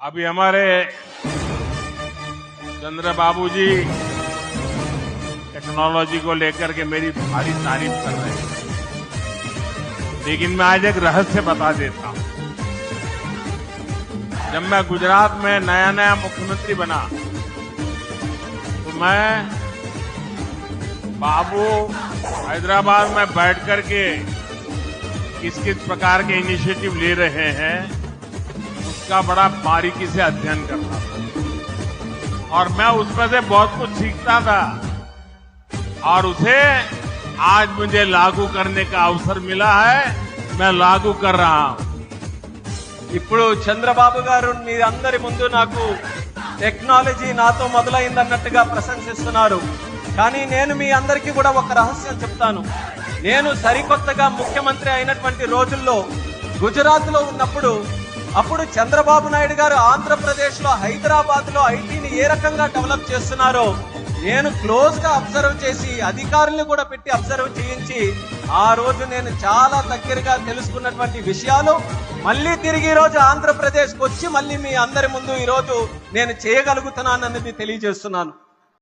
अभी हमारे चंद्र बाबू जी टेक्नोलॉजी को लेकर के मेरी भारी तारीफ कर रहे हैं, लेकिन मैं आज एक रहस्य बता देता हूं। जब मैं गुजरात में नया मुख्यमंत्री बना तो मैं बाबू हैदराबाद में बैठ करके किस किस प्रकार के इनिशिएटिव ले रहे हैं उसका बड़ा बारीकी से अध्ययन करता था और मैं उसमें से बहुत कुछ सीखता था और उसे आज मुझे लागू करने का अवसर मिला है, मैं लागू कर रहा हूं। ఇప్పుడు చంద్రబాబు గారు మీరందరి ముందు నాకు టెక్నాలజీ నాతో మొదలైందన్నట్టుగా ప్రశంసిస్తున్నారు. కానీ నేను మీ అందరికీ కూడా ఒక రహస్యం చెప్తాను. నేను సరికొత్తగా ముఖ్యమంత్రి అయినటువంటి రోజుల్లో గుజరాత్ లో ఉన్నప్పుడు అప్పుడు చంద్రబాబు నాయుడు గారు ఆంధ్రప్రదేశ్ లో హైదరాబాద్ లో ఐటీని ఏ రకంగా డెవలప్ చేస్తున్నారో నేను క్లోజ్ గా అబ్జర్వ్ చేసి అధికారులను కూడా పెట్టి అబ్జర్వ్ చేయించి ఆ రోజు నేను చాలా దగ్గరగా తెలుసుకున్నటువంటి విషయాలు మళ్ళీ తిరిగి ఈ రోజు ఆంధ్రప్రదేశ్కి వచ్చి మళ్ళీ మీ అందరి ముందు ఈ రోజు నేను చేయగలుగుతున్నానన్నది తెలియజేస్తున్నాను.